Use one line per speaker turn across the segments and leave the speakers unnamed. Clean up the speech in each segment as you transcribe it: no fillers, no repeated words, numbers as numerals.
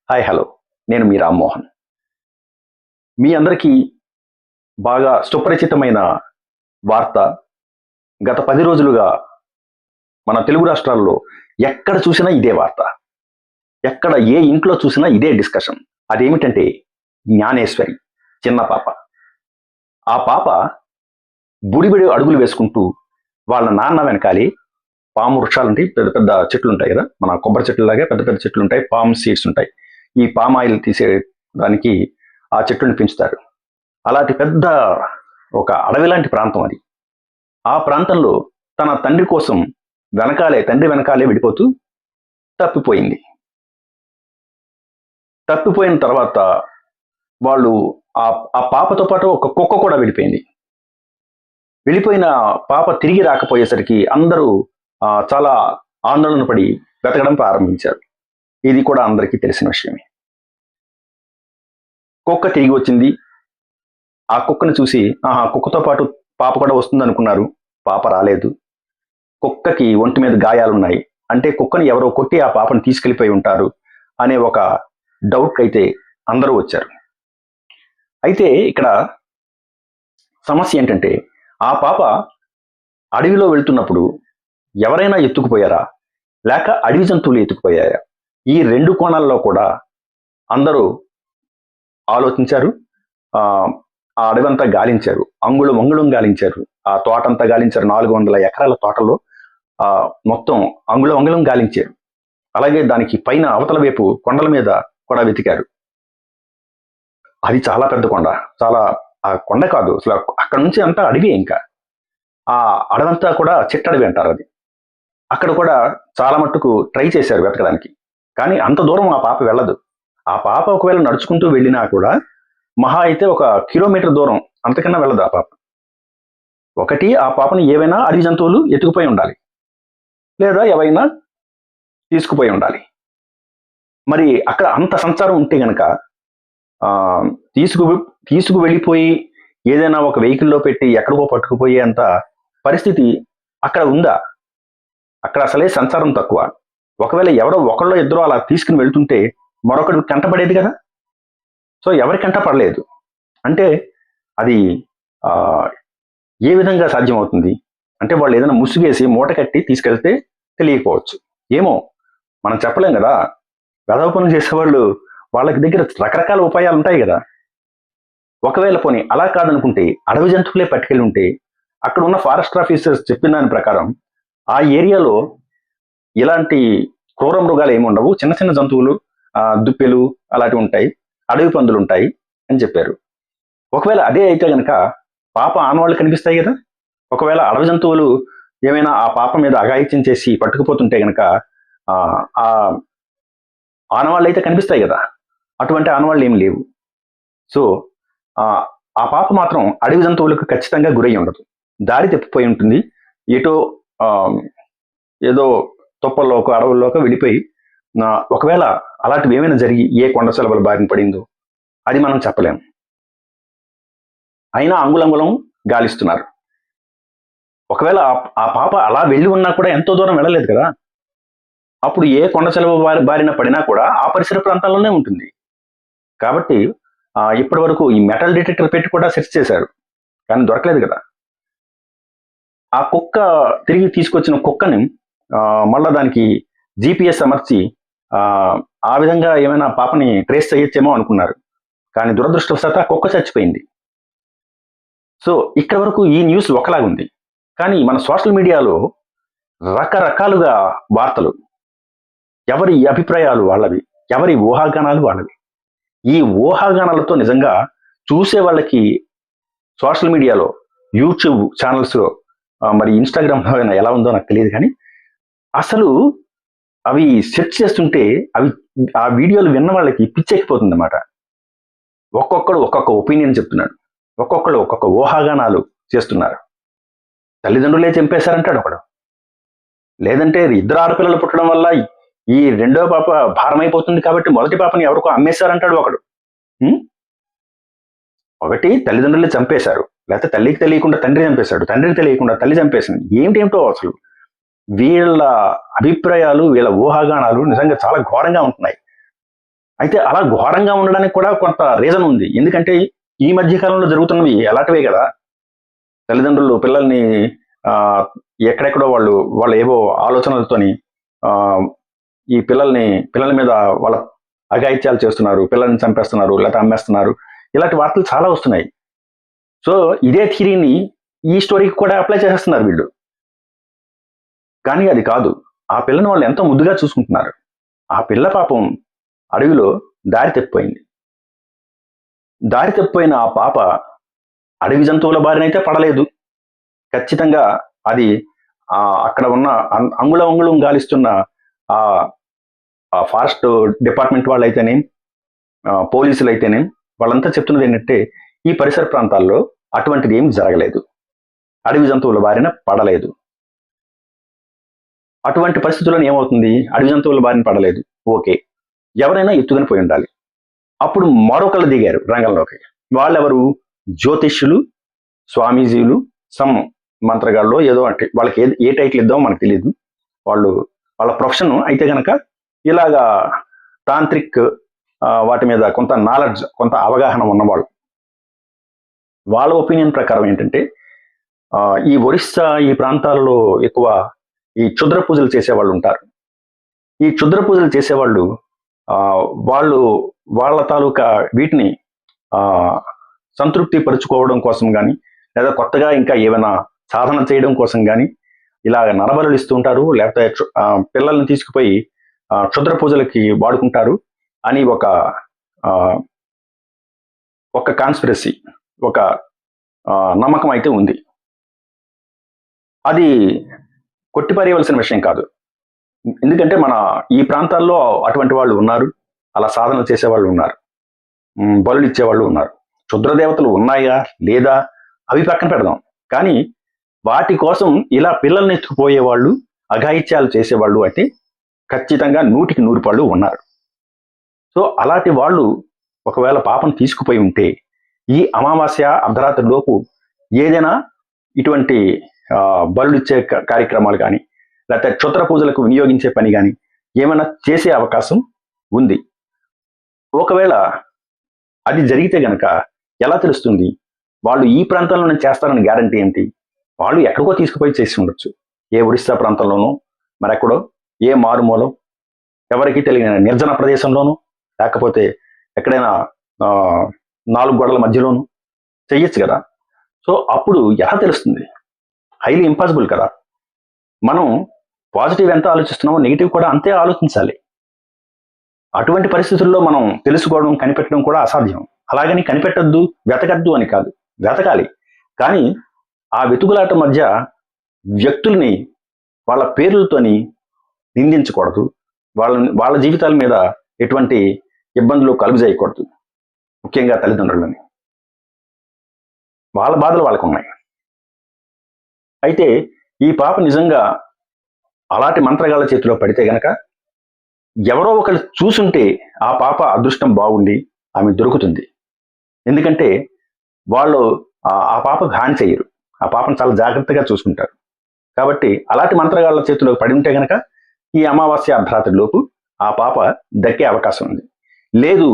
Hi hello నేను మీ రామ్మోహన్. మీ అందరికీ బాగా సుపరిచితమైన వార్త. గత 10 రోజులుగా మన తెలుగు రాష్ట్రాల్లో ఎక్కడ చూసినా ఇదే వార్త. ఎక్కడ ఏ ఇంట్లో చూసినా ఇదే డిస్కషన్. అదేమిటంటే జ్ఞానేశ్వరి, చిన్న పాప. ఆ పాప బుడిబడి అడుగులు వేసుకుంటూ వాళ్ళ నాన్న వెనకాలి పాము వృక్షాలు ఉంటాయి, పెద్ద పెద్ద చెట్లు ఉంటాయి కదా, మన కొబ్బరి చెట్లు లాగే పెద్ద పెద్ద చెట్లు ఉంటాయి, పామ్ సీడ్స్ ఉంటాయి. ఈ పామ్ ఆయిల్ తీసే దానికి ఆ చెట్టుని పెంచుతారు. అలాంటి పెద్ద ఒక అడవి లాంటి ప్రాంతం అది. ఆ ప్రాంతంలో తన తండ్రి కోసం తండ్రి వెనకాలే వెళ్ళిపోతూ తప్పిపోయింది. తప్పిపోయిన తర్వాత వాళ్ళు ఆ పాపతో పాటు ఒక కుక్క కూడా వెళ్ళిపోయింది. వెళ్ళిపోయిన పాప తిరిగి రాకపోయేసరికి అందరూ చాలా ఆందోళన పడి వెతకడం ప్రారంభించారు. ఇది కూడా అందరికీ తెలిసిన విషయమే. కుక్క తిరిగి వచ్చింది. ఆ కుక్కను చూసి కుక్కతో పాటు పాప కూడా వస్తుంది అనుకున్నారు. పాప రాలేదు. కుక్కకి ఒంటి మీద గాయాలున్నాయి. అంటే కుక్కని ఎవరో కొట్టి ఆ పాపను తీసుకెళ్లిపోయి ఉంటారు అనే ఒక డౌట్ అయితే అందరూ వచ్చారు. అయితే ఇక్కడ సమస్య ఏంటంటే ఆ పాప అడవిలో వెళ్తున్నప్పుడు ఎవరైనా ఎత్తుకుపోయారా, లేక అడవి జంతువులు ఎత్తుకుపోయాయా? ఈ 2 కోణాల్లో కూడా అందరూ ఆలోచించారు. ఆ అడవంతా గాలించారు, అంగుళం గాలించారు, ఆ తోటంతా గాలించారు. 400 ఎకరాల తోటలో మొత్తం అంగుళం గాలించారు. అలాగే దానికి పైన అవతల వైపు కొండల మీద కూడా వెతికారు. అది చాలా పెద్ద కొండ. చాలా ఆ కొండ కాదు అసలు, అక్కడ నుంచి అంతా అడవి. ఇంకా ఆ అడవంతా కూడా చిట్టడవి అంటారు అది. అక్కడ కూడా చాలా మట్టుకు ట్రై చేశారు వెతకడానికి. కానీ అంత దూరం ఆ పాప వెళ్ళదు. ఆ పాప ఒకవేళ నడుచుకుంటూ వెళ్ళినా కూడా మహా అయితే 1 కిలోమీటర్ దూరం, అంతకన్నా వెళ్ళదు ఆ పాప. ఒకటి, ఆ పాపను ఏవైనా అడవి జంతువులు ఎత్తుకుపోయి ఉండాలి, లేదా ఎవరైనా తీసుకుపోయి ఉండాలి. మరి అక్కడ అంత సంచారం ఉంటే గనక తీసుకు వెళ్ళిపోయి ఏదైనా ఒక వెహికల్లో పెట్టి ఎక్కడికో పట్టుకుపోయే అంత పరిస్థితి అక్కడ ఉందా? అక్కడ అసలే సంచారం తక్కువ. ఒకవేళ ఎవరో ఒకళ్ళో ఇద్దరు అలా తీసుకుని వెళ్తుంటే మరొకటి కంటపడేది కదా. సో ఎవరి కంట పడలేదు అంటే అది ఏ విధంగా సాధ్యమవుతుంది? అంటే వాళ్ళు ఏదైనా ముసుగేసి మూట కట్టి తీసుకెళ్తే తెలియకపోవచ్చు. ఏమో మనం చెప్పలేం కదా. వెధవ పనులు చేసేవాళ్ళు వాళ్ళకి దగ్గర రకరకాల ఉపాయాలు ఉంటాయి కదా. ఒకవేళ పోనీ అలా కాదనుకుంటే అడవి జంతువులే పట్టుకెళ్ళి ఉంటే, అక్కడ ఉన్న ఫారెస్ట్ ఆఫీసర్స్ చెప్పిన దాని ప్రకారం ఆ ఏరియాలో ఇలాంటి క్రూర మృగాలు ఏమి ఉండవు, చిన్న చిన్న జంతువులు, దుప్పెలు అలాంటివి ఉంటాయి, అడవి పందులు ఉంటాయి అని చెప్పారు. ఒకవేళ అదే అయితే గనక పాప ఆనవాళ్ళు కనిపిస్తాయి కదా. ఒకవేళ అడవి జంతువులు ఏమైనా ఆ పాప మీద అఘాయిత్యం చేసి పట్టుకుపోతుంటే గనక ఆ ఆనవాళ్ళు అయితే కనిపిస్తాయి కదా. అటువంటి ఆనవాళ్ళు ఏమి లేవు. సో ఆ పాప మాత్రం అడవి జంతువులకు ఖచ్చితంగా గురై ఉండదు. దారి తప్పిపోయి ఉంటుంది. ఏదో తుప్పల్లోకి అడవుల్లోకి వెళ్ళిపోయి, ఒకవేళ అలాంటివి ఏమైనా జరిగి ఏ కొండ సెలవుల బారిన పడిందో అది మనం చెప్పలేము. అయినా అంగుళం గాలిస్తున్నారు. ఒకవేళ ఆ పాప అలా వెళ్ళి ఉన్నా కూడా ఎంతో దూరం వెళ్ళలేదు కదా. అప్పుడు ఏ కొండ సెలవు బారిన పడినా కూడా ఆ పరిసర ప్రాంతాల్లోనే ఉంటుంది. కాబట్టి ఇప్పటి వరకు ఈ మెటల్ డిటెక్టర్ పెట్టి కూడా సెర్చ్ చేశారు, కానీ దొరకలేదు కదా. ఆ కుక్క తిరిగి తీసుకొచ్చిన కుక్కని మళ్ళా దానికి GPS అమర్చి ఆ విధంగా ఏమైనా పాపని ట్రేస్ చేయొచ్చేమో అనుకున్నారు. కానీ దురదృష్టవశాత్తు ఆ కుక్క చచ్చిపోయింది. సో ఇక్కడ వరకు ఈ న్యూస్ ఒకలాగుంది. కానీ మన సోషల్ మీడియాలో రకరకాలుగా వార్తలు, ఎవరి అభిప్రాయాలు వాళ్ళవి, ఎవరి ఊహాగానాలు వాళ్ళవి. ఈ ఊహాగానాలతో నిజంగా చూసే వాళ్ళకి సోషల్ మీడియాలో, యూట్యూబ్ ఛానల్స్, మరి ఇన్స్టాగ్రామ్ ఎలా ఉందో నాకు తెలియదు, కానీ అసలు అవి సెర్చ్ చేస్తుంటే ఆ వీడియోలు విన్న వాళ్ళకి పిచ్చెక్కిపోతుంది అన్నమాట. ఒక్కొక్కడు ఒక్కొక్క ఒపీనియన్ చెప్తున్నాడు, ఒక్కొక్కడు ఒక్కొక్క ఊహాగానాలు చేస్తున్నారు. తల్లిదండ్రులే చంపేశారంటాడు ఒకడు, లేదంటే 2 ఆడపిల్లలు పుట్టడం వల్ల ఈ 2వ పాప భారం అయిపోతుంది కాబట్టి మొదటి పాపని ఎవరికో అమ్మేశారంటాడు ఒకడు. ఒకటి తల్లిదండ్రులే చంపేశారు, లేకపోతే తల్లికి తెలియకుండా తండ్రి చంపేశాడు, తండ్రికి తెలియకుండా తల్లి చంపేసింది. ఏమిటేమిటో అసలు వీళ్ళ అభిప్రాయాలు, వీళ్ళ ఊహాగానాలు నిజంగా చాలా ఘోరంగా ఉంటున్నాయి. అయితే అలా ఘోరంగా ఉండడానికి కూడా కొంత రీజన్ ఉంది. ఎందుకంటే ఈ మధ్య కాలంలో జరుగుతున్నవి అలాంటివే కదా. తల్లిదండ్రులు పిల్లల్ని ఆ, ఎక్కడెక్కడో వాళ్ళ ఏవో ఆలోచనలతోని ఆ, ఈ పిల్లల మీద వాళ్ళ అఘాయిత్యాలు చేస్తున్నారు, పిల్లల్ని చంపేస్తున్నారు, లేకపోతే అమ్మేస్తున్నారు. ఇలాంటి వార్తలు చాలా వస్తున్నాయి. సో ఇదే థియరీని ఈ స్టోరీకి కూడా అప్లై చేసేస్తున్నారు వీళ్ళు. కానీ అది కాదు. ఆ పిల్లని వాళ్ళు ఎంతో ముద్దుగా చూసుకుంటున్నారు. ఆ పిల్ల పాపం అడవిలో దారి తప్పిపోయింది. దారి తప్పిపోయిన ఆ పాప అడవి జంతువుల బారినైతే పడలేదు. ఖచ్చితంగా అది అక్కడ ఉన్న అంగుళం అంగుళం గాలిస్తున్న ఆ ఫారెస్ట్ డిపార్ట్మెంట్ వాళ్ళు అయితేనే, పోలీసులు అయితేనే, వాళ్ళంతా చెప్తున్నది ఏంటంటే ఈ పరిసర ప్రాంతాల్లో అటువంటిది ఏం జరగలేదు, అడవి జంతువుల బారిన పడలేదు. అటువంటి పరిస్థితుల్లో ఏమవుతుంది? అడవి జంతువుల బారిన పడలేదు, ఓకే, ఎవరైనా ఎత్తుకుని పోయి ఉండాలి. అప్పుడు మరొకళ్ళు దిగారు రంగంలోకి. వాళ్ళెవరు? జ్యోతిష్యులు, స్వామీజీలు, సమ్ మంత్రగాళ్ళు, ఏదో అంటే వాళ్ళకి ఏ టైటిల్ ఇద్దామో మనకు తెలియదు. వాళ్ళ ప్రొఫెషన్ అయితే గనక ఇలాగా తాంత్రిక్ వాటి మీద కొంత నాలెడ్జ్, కొంత అవగాహన ఉన్నవాళ్ళు. వాళ్ళ ఒపీనియన్ ప్రకారం ఏంటంటే ఈ ఒరిస్సా ఈ ప్రాంతాలలో ఎక్కువ ఈ క్షుద్ర పూజలు చేసేవాళ్ళు ఉంటారు. ఈ క్షుద్ర పూజలు చేసేవాళ్ళు వాళ్ళ తాలూకా వీటిని సంతృప్తి పరుచుకోవడం కోసం కానీ, లేదా కొత్తగా ఇంకా ఏమైనా సాధన చేయడం కోసం కానీ ఇలాగ నరబలులు ఇస్తూ ఉంటారు, లేకపోతే పిల్లల్ని తీసుకుపోయి క్షుద్ర పూజలకి వాడుకుంటారు అని ఒక కాన్స్పిరసీ, ఒక నమ్మకం అయితే ఉంది. అది కొట్టిపారేయవలసిన విషయం కాదు. ఎందుకంటే మన ఈ ప్రాంతాల్లో అటువంటి వాళ్ళు ఉన్నారు, అలా సాధన చేసేవాళ్ళు ఉన్నారు, బలులు ఇచ్చేవాళ్ళు ఉన్నారు. క్షుద్ర దేవతలు ఉన్నాయా లేదా అవి పక్కన పెడదాం, కానీ వాటి కోసం ఇలా పిల్లల్ని ఎత్తుకుపోయే వాళ్ళు, అఘాయిత్యాలు చేసేవాళ్ళు అయితే ఖచ్చితంగా 100కి 100 పాళ్ళు ఉన్నారు. సో అలాంటి వాళ్ళు ఒకవేళ పాపను తీసుకుపోయి ఉంటే ఈ అమావాస్య అర్ధరాత్రి లోపు ఏదైనా ఇటువంటి బలుడిచ్చే కార్యక్రమాలు కానీ, లేకపోతే క్షుద్ర పూజలకు వినియోగించే పని కానీ ఏమైనా చేసే అవకాశం ఉంది. ఒకవేళ అది జరిగితే గనక ఎలా తెలుస్తుంది? వాళ్ళు ఈ ప్రాంతంలోనే చేస్తారని గ్యారంటీ ఏంటి? వాళ్ళు ఎక్కడికో తీసుకుపోయి చేసి ఉండొచ్చు. ఏ ఒరిస్సా ప్రాంతంలోనో, మరెక్కడో, ఏ మారుమూలో, ఎవరికి తెలియని నిర్జన ప్రదేశంలోనూ, లేకపోతే ఎక్కడైనా 4 గోడల మధ్యలోనూ చెయ్యొచ్చు కదా. సో అప్పుడు ఎలా తెలుస్తుంది? హైలీ ఇంపాసిబుల్ కదా. మనం పాజిటివ్ ఎంత ఆలోచిస్తున్నామో నెగిటివ్ కూడా అంతే ఆలోచించాలి. అటువంటి పరిస్థితుల్లో మనం తెలుసుకోవడం, కనిపెట్టడం కూడా అసాధ్యం. అలాగని కనిపెట్టద్దు, వెతకద్దు అని కాదు, వెతకాలి. కానీ ఆ వెతుకులాట మధ్య వ్యక్తుల్ని వాళ్ళ పేర్లతోని నిందించకూడదు, వాళ్ళ జీవితాల మీద ఎటువంటి ఇబ్బందులు కలుగజేయకూడదు. ముఖ్యంగా తల్లిదండ్రులని, వాళ్ళ బాధలు వాళ్ళకు ఉన్నాయి. అయితే ఈ పాప నిజంగా అలాంటి మంత్రగాళ్ళ చేతిలో పడితే గనక ఎవరో ఒకరు చూసుంటే ఆ పాప అదృష్టం బాగుండి ఆమె దొరుకుతుంది. ఎందుకంటే వాళ్ళు ఆ పాపకు హాని చేయరు, ఆ పాపను చాలా జాగ్రత్తగా చూసుకుంటారు. కాబట్టి అలాంటి మంత్రగాళ్ళ చేతిలో పడి ఉంటే గనక ఈ అమావాస్య అర్ధరాత్రి లోపు ఆ పాప దక్కే అవకాశం ఉంది. లేదు,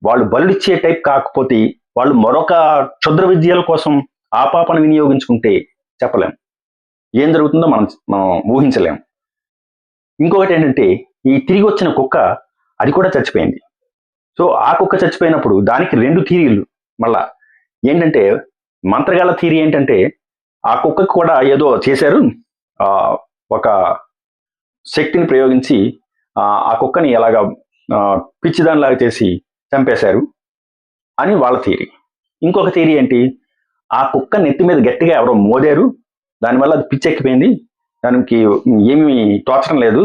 వాళ్ళు బలుడిచ్చే టైప్ కాకపోతే వాళ్ళు మరొక క్షుద్ర విద్యల కోసం ఆ పాపను వినియోగించుకుంటే చెప్పలేం, ఏం జరుగుతుందో మనం ఊహించలేం. ఇంకొకటి ఏంటంటే ఈ తిరిగి వచ్చిన కుక్క అది కూడా చచ్చిపోయింది. సో ఆ కుక్క చచ్చిపోయినప్పుడు దానికి 2 థియరీలు. మళ్ళా ఏంటంటే మంత్రగాళ్ళ థియరీ ఏంటంటే ఆ కుక్కకి కూడా ఏదో చేశారు, ఒక శక్తిని ప్రయోగించి ఆ కుక్కని ఎలాగా పిచ్చిదానిలాగా చేసి చంపేశారు అని వాళ్ళ థియరీ. ఇంకొక థియరీ ఏంటి, ఆ కుక్క నెత్తి మీద గట్టిగా ఎవరో మోదారు, దానివల్ల అది పిచ్చెక్కిపోయింది, దానికి ఏమీ తోచడం లేదు,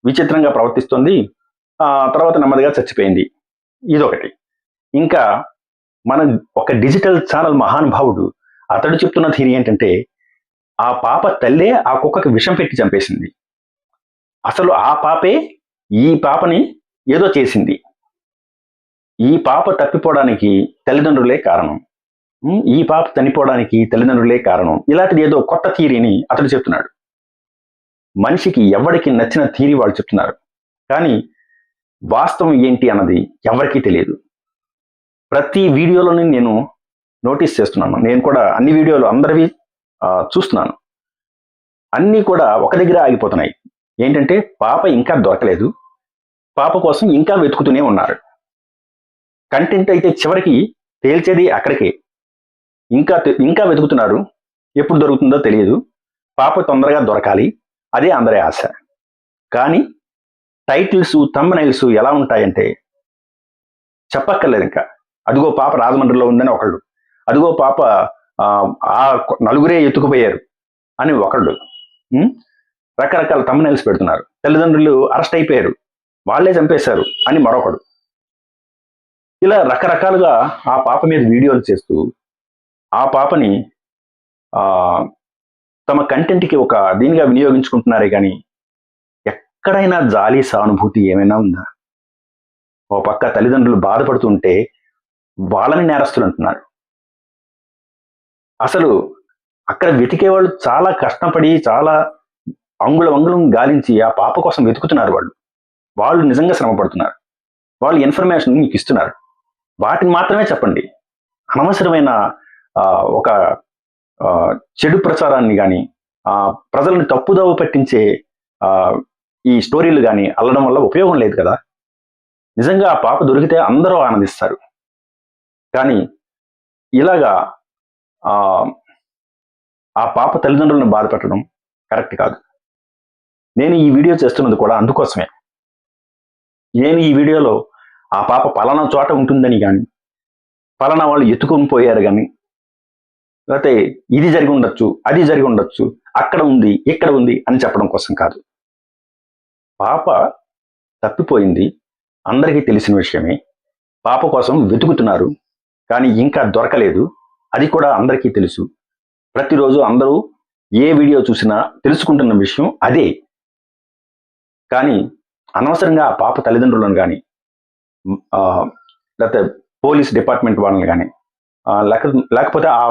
విచిత్రంగా ప్రవర్తిస్తుంది, తర్వాత నెమ్మదిగా చచ్చిపోయింది. ఇదొకటి. ఇంకా మన ఒక డిజిటల్ ఛానల్ మహానుభావుడు అతడు చెప్తున్న థియరీ ఏంటంటే ఆ పాప తల్లే ఆ కుక్కకి విషం పెట్టి చంపేసింది. అసలు ఆ పాపే ఈ పాపని ఏదో చేసింది. ఈ పాప తప్పిపోవడానికి తల్లిదండ్రులే కారణం, ఈ పాప చనిపోవడానికి తల్లిదండ్రులే కారణం. ఇలాంటిది ఏదో కొత్త థియరీని అతడు చెప్తున్నాడు. మనిషికి ఎవరికి నచ్చిన థియరీ వాళ్ళు చెప్తున్నారు. కానీ వాస్తవం ఏంటి అన్నది ఎవరికీ తెలియదు. ప్రతి వీడియోలోని నేను నోటీస్ చేస్తున్నాను. నేను కూడా అన్ని వీడియోలు అందరివి చూస్తున్నాను. అన్నీ కూడా ఒక దగ్గర ఆగిపోతున్నాయి. ఏంటంటే పాప ఇంకా దొరకలేదు, పాప కోసం ఇంకా వెతుకుతూనే ఉన్నారు. కంటెంట్ అయితే చివరికి తేల్చేది అక్కడికే. ఇంకా వెతుకుతున్నారు. ఎప్పుడు దొరుకుతుందో తెలియదు. పాప తొందరగా దొరకాలి, అదే అందరి ఆశ. కానీ టైటిల్స్, థంబ్నైల్స్ ఎలా ఉంటాయంటే చెప్పక్కర్లేదు. ఇంకా అదిగో పాప రాజమండ్రిలో ఉందని ఒకళ్ళు, అదిగో పాప ఆ నలుగురే ఎత్తుకుపోయారు అని ఒకళ్ళు, రకరకాల థంబ్నైల్స్ పెడుతున్నారు. తల్లిదండ్రులు అరెస్ట్ అయిపోయారు, వాళ్ళే చంపేశారు అని మరొకడు. ఇలా రకరకాలుగా ఆ పాప మీద వీడియోలు చేస్తూ ఆ పాపని తమ కంటెంట్కి ఒక దీనిగా వినియోగించుకుంటున్నారే కానీ ఎక్కడైనా జాలి, సానుభూతి ఏమైనా ఉందా? ఓ పక్క తల్లిదండ్రులు బాధపడుతుంటే వాళ్ళని నేరస్తులు అంటున్నారు. అసలు అక్కడ వెతికే వాళ్ళు చాలా కష్టపడి, చాలా అంగుళం గాలించి ఆ పాప కోసం వెతుకుతున్నారు. వాళ్ళు నిజంగా శ్రమ పడుతున్నారు. వాళ్ళు ఇన్ఫర్మేషన్ మీకు ఇస్తున్నారు. వాటిని మాత్రమే చెప్పండి. అనవసరమైన ఒక చెడు ప్రచారాన్ని కానీ, ప్రజలను తప్పుదోవ పట్టించే ఈ స్టోరీలు కానీ అల్లడం వల్ల ఉపయోగం లేదు కదా. నిజంగా ఆ పాప దొరికితే అందరూ ఆనందిస్తారు. కానీ ఇలాగా ఆ పాప తల్లిదండ్రులను బాధ పెట్టడం కరెక్ట్ కాదు. నేను ఈ వీడియో చేస్తున్నది కూడా అందుకోసమే. నేను ఈ వీడియోలో ఆ పాప పలానా చోట ఉంటుందని కానీ, పలానా వాళ్ళు ఎత్తుకొని పోయారు కానీ, లేకపోతే ఇది జరిగి ఉండొచ్చు, అది జరిగి ఉండొచ్చు, అక్కడ ఉంది, ఇక్కడ ఉంది అని చెప్పడం కోసం కాదు. పాప తప్పిపోయింది, అందరికీ తెలిసిన విషయమే. పాప కోసం వెతుకుతున్నారు, కానీ ఇంకా దొరకలేదు, అది కూడా అందరికీ తెలుసు. ప్రతిరోజు అందరూ ఏ వీడియో చూసినా తెలుసుకుంటున్న విషయం అదే. కానీ అనవసరంగా ఆ పాప తల్లిదండ్రులను కానీ, లేకపోతే పోలీస్ డిపార్ట్మెంట్ వాళ్ళని కానీ, లేకపోతే ఆ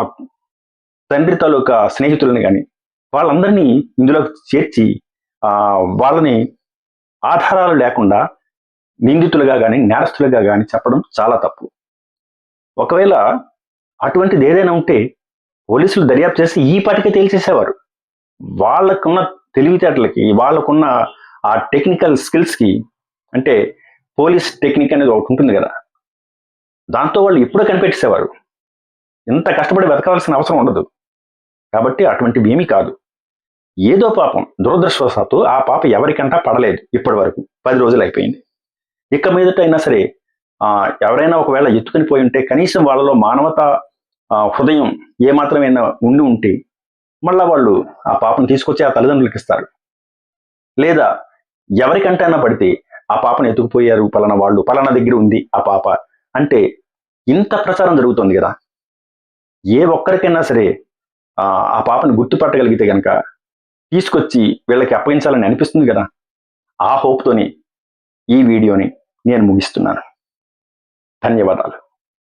తండ్రి తాలూకా స్నేహితులని కానీ, వాళ్ళందరినీ ఇందులో చేర్చి వాళ్ళని ఆధారాలు లేకుండా నిందితులుగా కానీ, నేరస్తులుగా కానీ చెప్పడం చాలా తప్పు. ఒకవేళ అటువంటిది ఏదైనా ఉంటే పోలీసులు దర్యాప్తు చేసి ఈ పాటికే తేల్చేసేవారు. వాళ్ళకున్న తెలివితేటలకి, వాళ్ళకున్న ఆ టెక్నికల్ స్కిల్స్కి, అంటే పోలీస్ టెక్నిక్ అనేది ఒకటి ఉంటుంది కదా, దాంతో వాళ్ళు ఎప్పుడో కనిపెట్టేసేవారు. ఇంత కష్టపడి వెతకాల్సిన అవసరం ఉండదు. కాబట్టి అటువంటివి ఏమీ కాదు. ఏదో పాపం దురదృష్టవశాత్తు ఆ పాప ఎవరికంటా పడలేదు. ఇప్పటి వరకు 10 రోజులు అయిపోయింది. ఇక మీదట అయినా సరే ఎవరైనా ఒకవేళ ఎత్తుకుని పోయి ఉంటే కనీసం వాళ్ళలో మానవత హృదయం ఏమాత్రమైనా ఉండి ఉంటే మళ్ళా వాళ్ళు ఆ పాపను తీసుకొచ్చి ఆ తల్లిదండ్రులకు ఇస్తారు. లేదా ఎవరికంటైనా పడితే ఆ పాపను ఎత్తుకుపోయారు, పలానా వాళ్ళు, పలానా దగ్గర ఉంది ఆ పాప అంటే ఇంత ప్రచారం జరుగుతుంది కదా, ఏ ఒక్కరికైనా సరే ఆ పాపను గుర్తుపట్టగలిగితే కనుక తీసుకొచ్చి వీళ్ళకి అప్పగించాలని అనిపిస్తుంది కదా. ఆ హోప్తోని ఈ వీడియోని నేను ముగిస్తున్నాను. ధన్యవాదాలు.